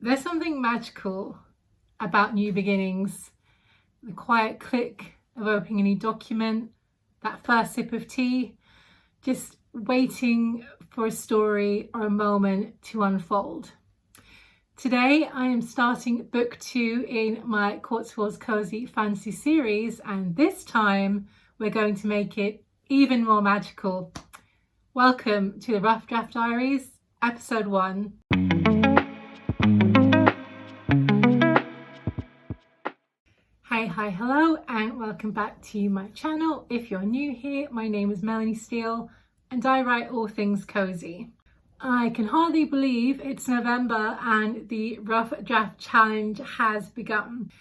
There's something magical about new beginnings. The quiet click of opening a new document, that first sip of tea, just waiting for a story or a moment to unfold. Today I am starting book 2 in my Courtswell's Cozy Fantasy series, and this time we're going to make it even more magical. Welcome to the Rough Draft Diaries, episode 1. Hi, hello, and welcome back to my channel. If you're new here, my name is Melanie Steele and I write all things cozy. I can hardly believe it's November and the Rough Draft Challenge has begun.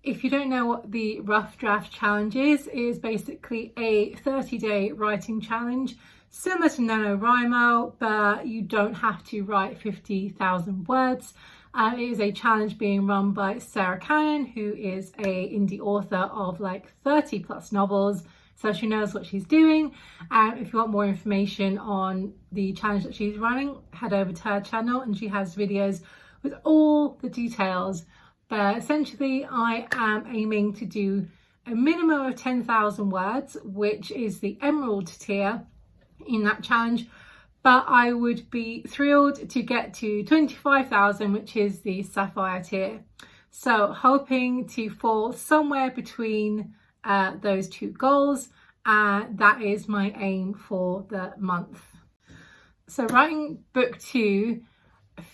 If you don't know what the Rough Draft Challenge is, it is basically a 30-day writing challenge similar to NaNoWriMo, but you don't have to write 50,000 words. It is a challenge being run by Sarah Cannon, who is an indie author of like 30 plus novels, so she knows what she's doing. If you want more information on the challenge that she's running, head over to her channel and she has videos with all the details. But essentially I am aiming to do a minimum of 10,000 words, which is the emerald tier in that challenge. But I would be thrilled to get to 25,000, which is the sapphire tier. So hoping to fall somewhere between those two goals. That is my aim for the month. So writing book 2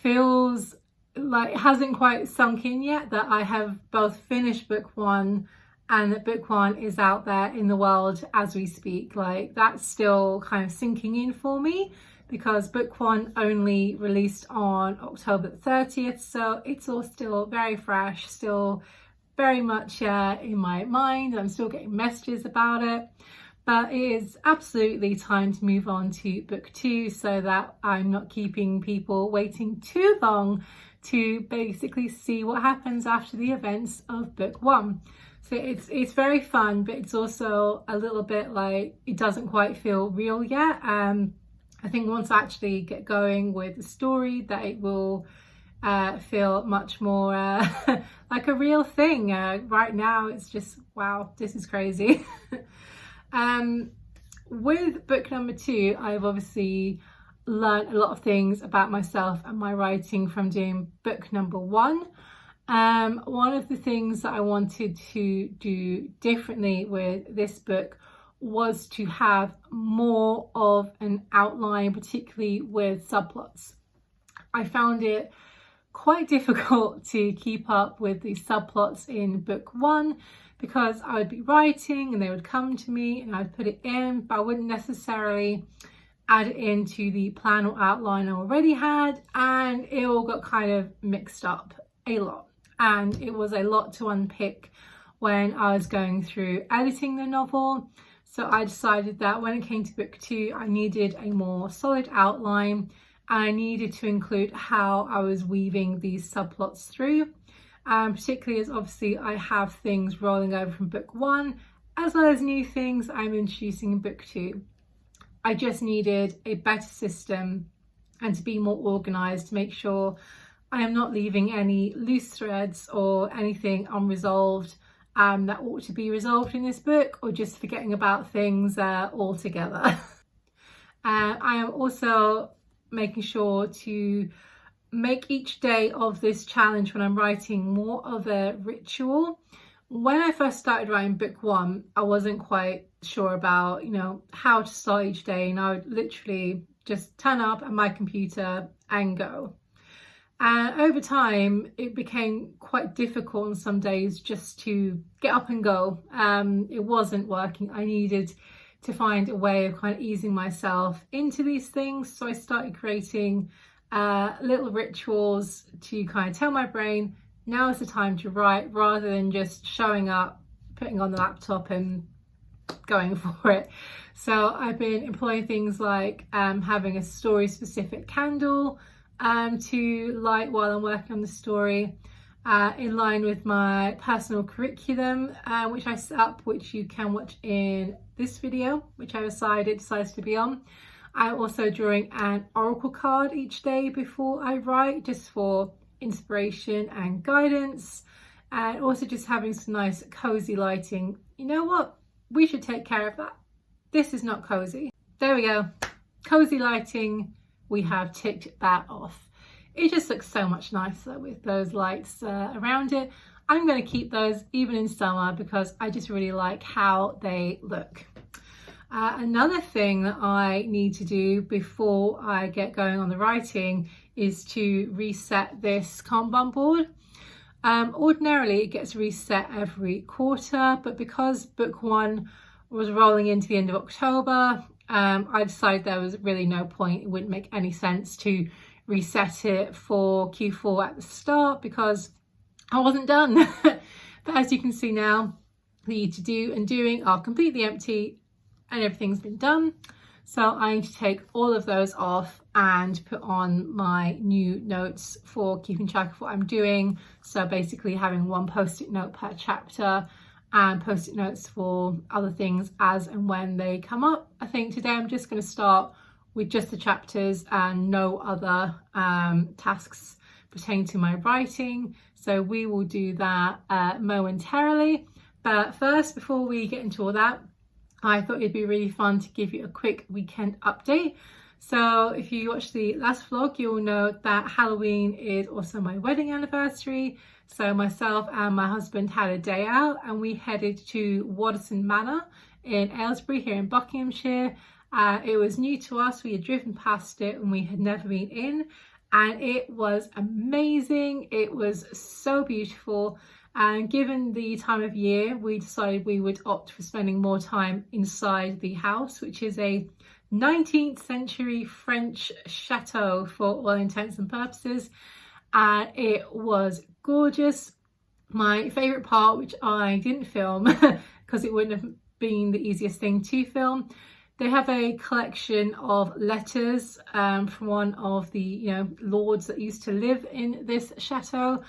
feels like it hasn't quite sunk in yet that I have both finished book 1 and that book 1 is out there in the world as we speak. Like that's still kind of sinking in for me, because book 1 only released on October 30th, so it's all still very fresh, still very much in my mind. I'm still getting messages about it, but it is absolutely time to move on to book 2 so that I'm not keeping people waiting too long to basically see what happens after the events of book 1. So it's very fun, but it's also a little bit like it doesn't quite feel real yet. I think once I actually get going with the story, that it will feel much more like a real thing. Right now, it's just, wow, this is crazy. With book number 2, I've obviously learned a lot of things about myself and my writing from doing book number 1. One of the things that I wanted to do differently with this book was to have more of an outline, particularly with subplots. I found it quite difficult to keep up with the subplots in book 1 because I would be writing and they would come to me and I'd put it in, but I wouldn't necessarily add it into the plan or outline I already had, and it all got kind of mixed up a lot. And it was a lot to unpick when I was going through editing the novel. So I decided that when it came to book 2, I needed a more solid outline and I needed to include how I was weaving these subplots through. Particularly as obviously I have things rolling over from book 1, as well as new things I'm introducing in book 2. I just needed a better system and to be more organized to make sure I am not leaving any loose threads or anything unresolved that ought to be resolved in this book, or just forgetting about things altogether. I am also making sure to make each day of this challenge when I'm writing more of a ritual. When I first started writing book 1, I wasn't quite sure about, how to start each day, and I would literally just turn up at my computer and go. And over time, it became quite difficult on some days just to get up and go. It wasn't working. I needed to find a way of kind of easing myself into these things. So I started creating little rituals to kind of tell my brain, now is the time to write, rather than just showing up, putting on the laptop and going for it. So I've been employing things like having a story specific candle to light while I'm working on the story, in line with my personal curriculum, which I set up, which you can watch in this video, which I decided to be on. I'm also drawing an oracle card each day before I write, just for inspiration and guidance, and also just having some nice cozy lighting. You know what? We should take care of that. This is not cozy. There we go. Cozy lighting. We have ticked that off. It just looks so much nicer with those lights around it. I'm going to keep those even in summer because I just really like how they look. Another thing that I need to do before I get going on the writing is to reset this Kanban board. Ordinarily it gets reset every quarter, but because book one was rolling into the end of October, I decided there was really no point. It wouldn't make any sense to reset it for Q4 at the start because I wasn't done. But as you can see now, the to do and doing are completely empty and everything's been done. So I need to take all of those off and put on my new notes for keeping track of what I'm doing. So basically having one post-it note per chapter and post-it notes for other things as and when they come up. I think today I'm just going to start with just the chapters and no other tasks pertaining to my writing. So we will do that momentarily. But first, before we get into all that, I thought it'd be really fun to give you a quick weekend update. So if you watched the last vlog, you'll know that Halloween is also my wedding anniversary. So myself and my husband had a day out and we headed to Waterson Manor in Aylesbury here in Buckinghamshire. It was new to us. We had driven past it and we had never been in, and it was amazing. It was so beautiful, and given the time of year, we decided we would opt for spending more time inside the house, which is a 19th century French chateau for all intents and purposes, and it was gorgeous. My favourite part, which I didn't film because it wouldn't have been the easiest thing to film, they have a collection of letters from one of the lords that used to live in this chateau,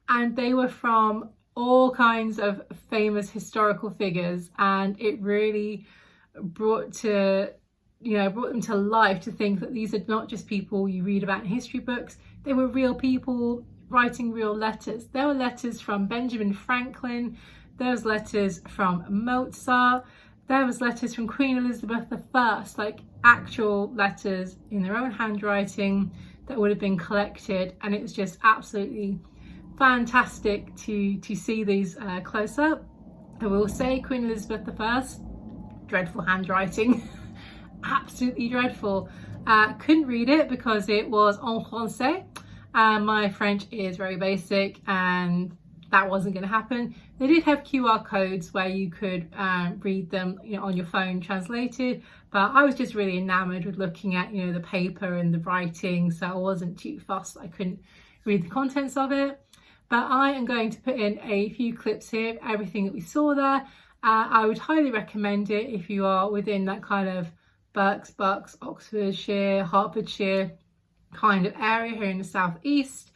and they were from all kinds of famous historical figures, and it really brought them to life to think that these are not just people you read about in history books. They were real people writing real letters. There were letters from Benjamin Franklin, there was letters from Mozart, there was letters from Queen Elizabeth I, like actual letters in their own handwriting that would have been collected, and it was just absolutely fantastic to see these close up. I will say Queen Elizabeth I, dreadful handwriting, absolutely dreadful. Couldn't read it because it was en français. My French is very basic and that wasn't going to happen. They did have QR codes where you could read them on your phone translated, but I was just really enamored with looking at the paper and the writing, so I wasn't too fussed. I couldn't read the contents of it. But I am going to put in a few clips here of everything that we saw there. I would highly recommend it if you are within that kind of Berks, Bucks, Oxfordshire, Hertfordshire kind of area here in the southeast.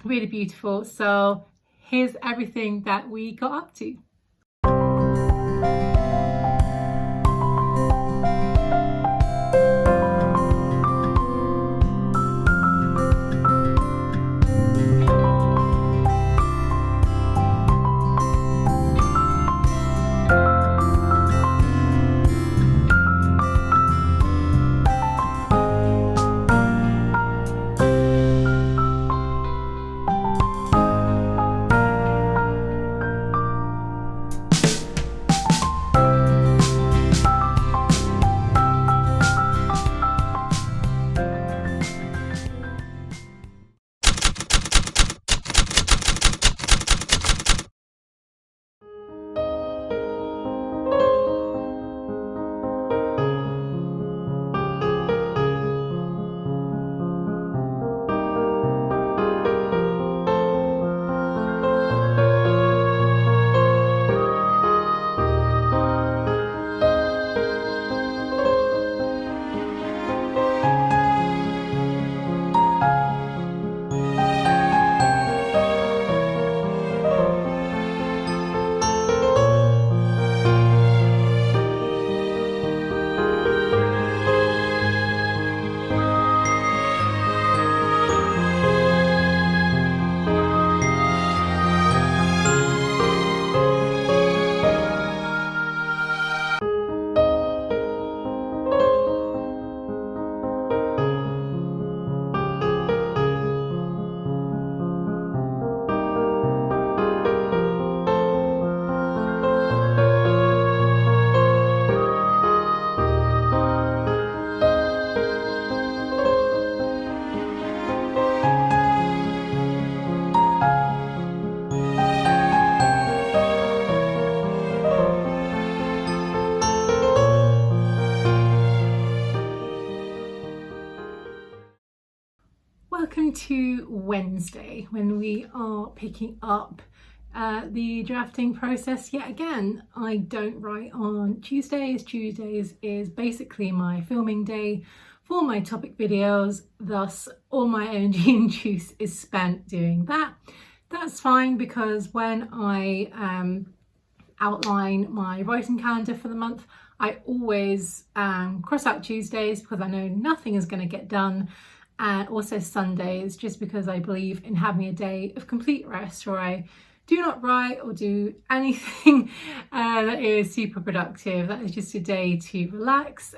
Really beautiful. So here's everything that we got up to. to Wednesday when we are picking up the drafting process yet again. I don't write on Tuesdays. Tuesdays is basically my filming day for my topic videos, thus all my energy and juice is spent doing that. That's fine, because when I outline my writing calendar for the month, I always cross out Tuesdays because I know nothing is going to get done, and also Sundays, just because I believe in having a day of complete rest where I do not write or do anything that is super productive. That is just a day to relax.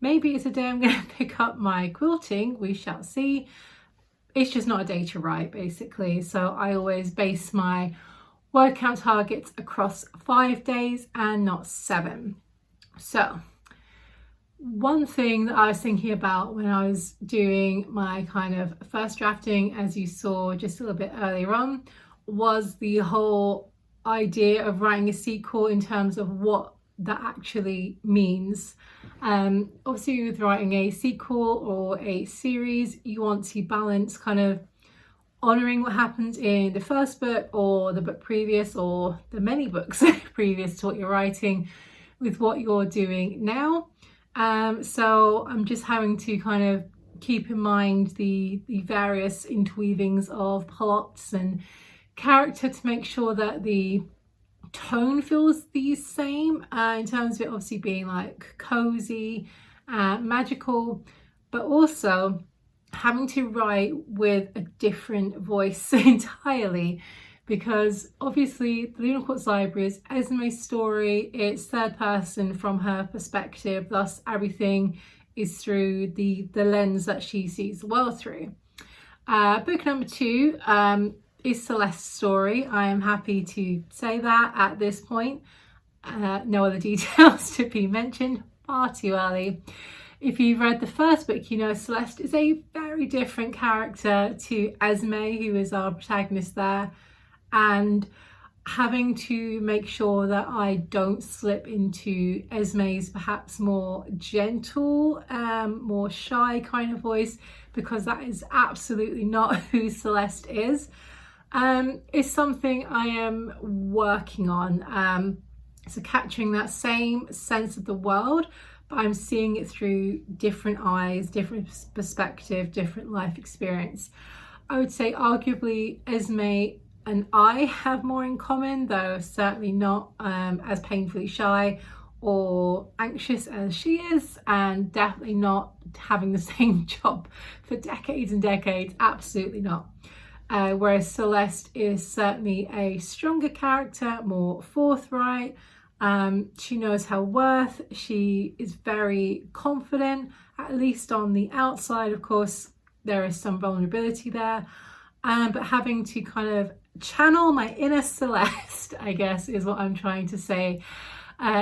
Maybe it's a day I'm going to pick up my quilting, we shall see. It's just not a day to write, basically. So I always base my word count targets across 5 days and not 7. So one thing that I was thinking about when I was doing my kind of first drafting, as you saw just a little bit earlier on, was the whole idea of writing a sequel in terms of what that actually means. Obviously with writing a sequel or a series, you want to balance kind of honouring what happens in the first book or the book previous or the many books previous to what you're writing with what you're doing now. So I'm just having to kind of keep in mind the various interweavings of plots and character to make sure that the tone feels the same, in terms of it obviously being like cozy, magical, but also having to write with a different voice entirely, because obviously the Lunar Quartz Library is Esme's story. It's third person from her perspective, thus everything is through the lens that she sees the world through. Book number 2 is Celeste's story. I am happy to say that at this point. No other details to be mentioned, far too early. If you've read the first book, you know Celeste is a very different character to Esme, who is our protagonist there, and having to make sure that I don't slip into Esme's perhaps more gentle, more shy kind of voice, because that is absolutely not who Celeste is. Is something I am working on. So capturing that same sense of the world, but I'm seeing it through different eyes, different perspective, different life experience. I would say arguably Esme and I have more in common, though certainly not as painfully shy or anxious as she is, and definitely not having the same job for decades and decades, absolutely not. Whereas Celeste is certainly a stronger character, more forthright. She knows her worth. She is very confident, at least on the outside. Of course, there is some vulnerability there. But having to kind of channel my inner Celeste, I guess is what I'm trying to say,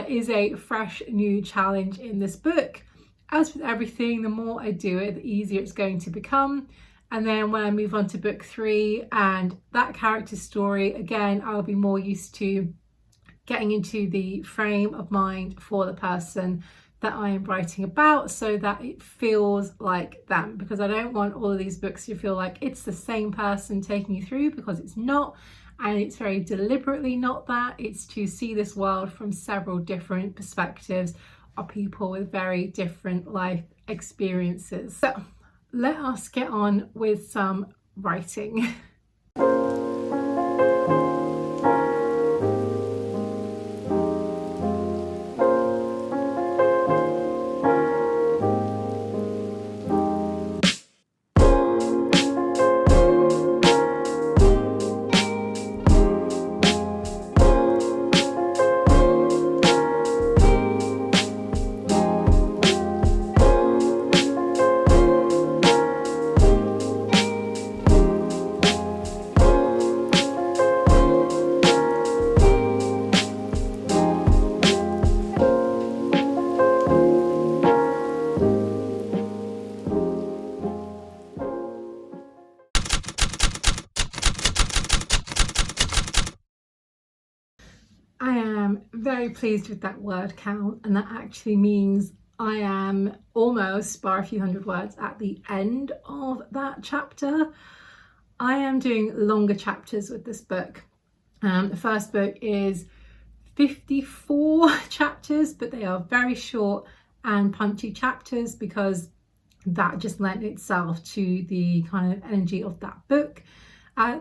is a fresh new challenge in this book. As with everything, the more I do it, the easier it's going to become. And then when I move on to book 3 and that character story, again, I'll be more used to getting into the frame of mind for the person that I am writing about, so that it feels like them, because I don't want all of these books to feel like it's the same person taking you through, because it's not, and it's very deliberately not that. It's to see this world from several different perspectives of people with very different life experiences. So let us get on with some writing. I am very pleased with that word count, and that actually means I am almost, bar a few hundred words, at the end of that chapter. I am doing longer chapters with this book. The first book is 54 chapters, but they are very short and punchy chapters because that just lent itself to the kind of energy of that book.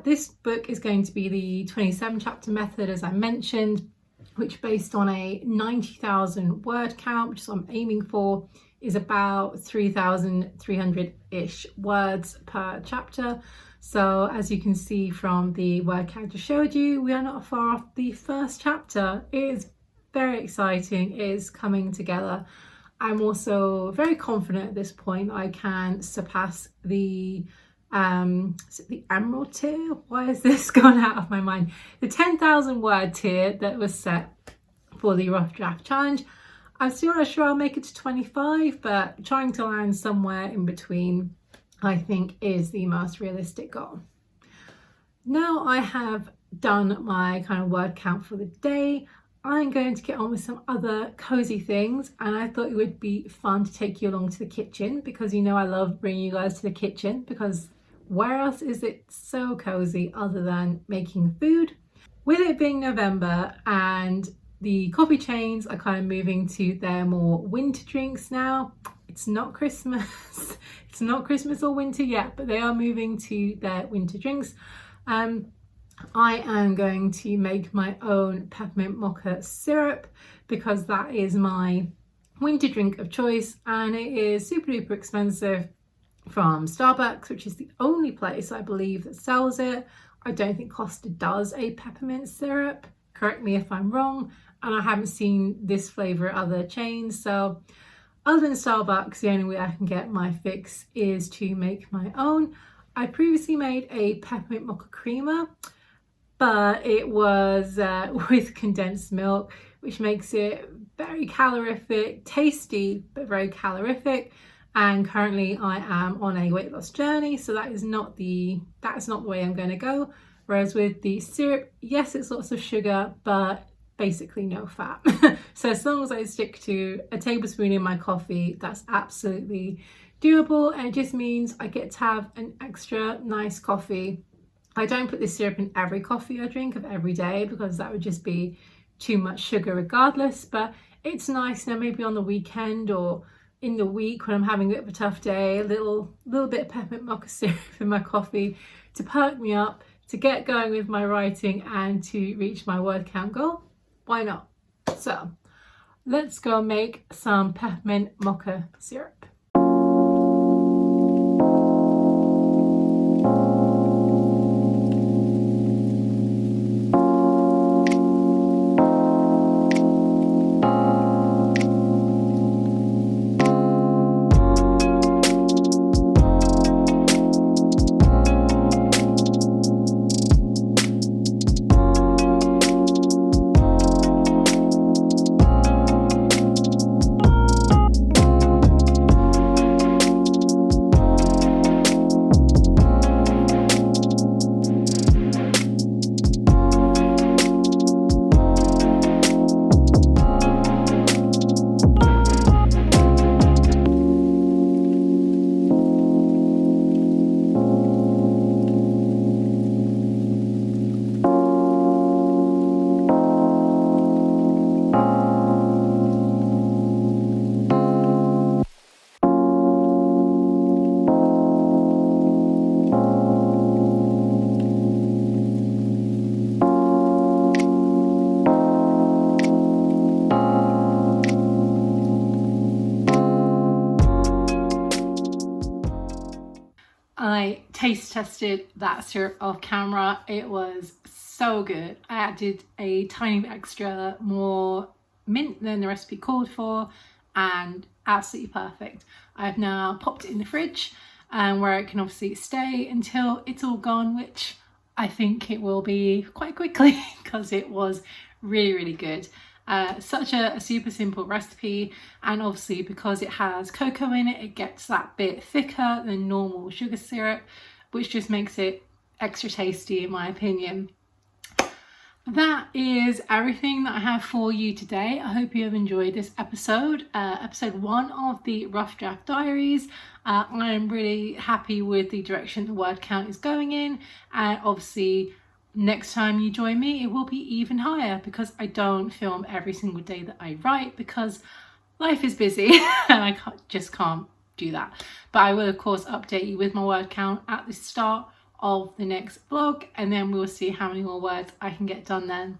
This book is going to be the 27 chapter method, as I mentioned, which based on a 90,000 word count, which is what I'm aiming for, is about 3,300-ish words per chapter. So as you can see from the word count I just showed you, we are not far off the first chapter. It is very exciting, it is coming together. I'm also very confident at this point I can surpass the emerald tier. Why has this gone out of my mind? The 10,000 word tier that was set for the rough draft challenge. I'm still not sure I'll make it to 25, but trying to land somewhere in between, I think, is the most realistic goal. Now I have done my kind of word count for the day, I'm going to get on with some other cozy things, and I thought it would be fun to take you along to the kitchen because, you know, I love bringing you guys to the kitchen because where else is it so cozy other than making food? With it being November and the coffee chains are kind of moving to their more winter drinks now. It's not Christmas. It's not Christmas or winter yet, but they are moving to their winter drinks. I am going to make my own peppermint mocha syrup because that is my winter drink of choice, and it is super duper expensive from Starbucks, which is the only place I believe that sells it. I don't think Costa does a peppermint syrup. Correct me if I'm wrong. And I haven't seen this flavour at other chains. So other than Starbucks, the only way I can get my fix is to make my own. I previously made a peppermint mocha creamer, but it was with condensed milk, which makes it very calorific, tasty, but very calorific. And currently I am on a weight loss journey, so that is not the way I'm going to go. Whereas with the syrup, yes, it's lots of sugar, but basically no fat. So as long as I stick to a tablespoon in my coffee, that's absolutely doable, and it just means I get to have an extra nice coffee. I don't put this syrup in every coffee I drink of every day because that would just be too much sugar regardless, but it's nice now maybe on the weekend or in the week when I'm having a bit of a tough day, a little bit of peppermint mocha syrup in my coffee to perk me up, to get going with my writing and to reach my word count goal. Why not? So let's go make some peppermint mocha syrup. I taste tested that syrup off camera. It was so good. I added a tiny bit extra more mint than the recipe called for, and absolutely perfect. I've now popped it in the fridge where it can obviously stay until it's all gone, which I think it will be quite quickly because it was really, really good. Such a super simple recipe, and obviously because it has cocoa in it, it gets that bit thicker than normal sugar syrup, which just makes it extra tasty in my opinion. That is everything that I have for you today. I hope you have enjoyed this episode, episode 1 of the Rough Draft Diaries. I'm really happy with the direction the word count is going in, and obviously next time you join me it will be even higher, because I don't film every single day that I write because life is busy and I just can't do that. But I will of course update you with my word count at the start of the next vlog, and then we'll see how many more words I can get done then.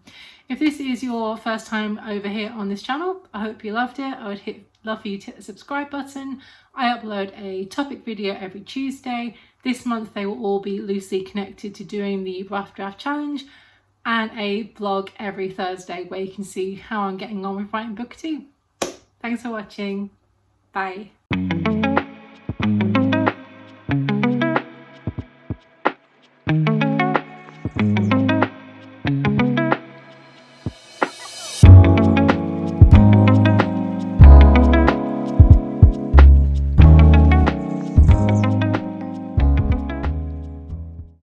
If this is your first time over here on this channel, I hope you loved it. I would love for you to hit the subscribe button. I upload a topic video every Tuesday. This month they will all be loosely connected to doing the Rough Draft Challenge, and a vlog every Thursday where you can see how I'm getting on with writing book 2. Thanks for watching. Bye.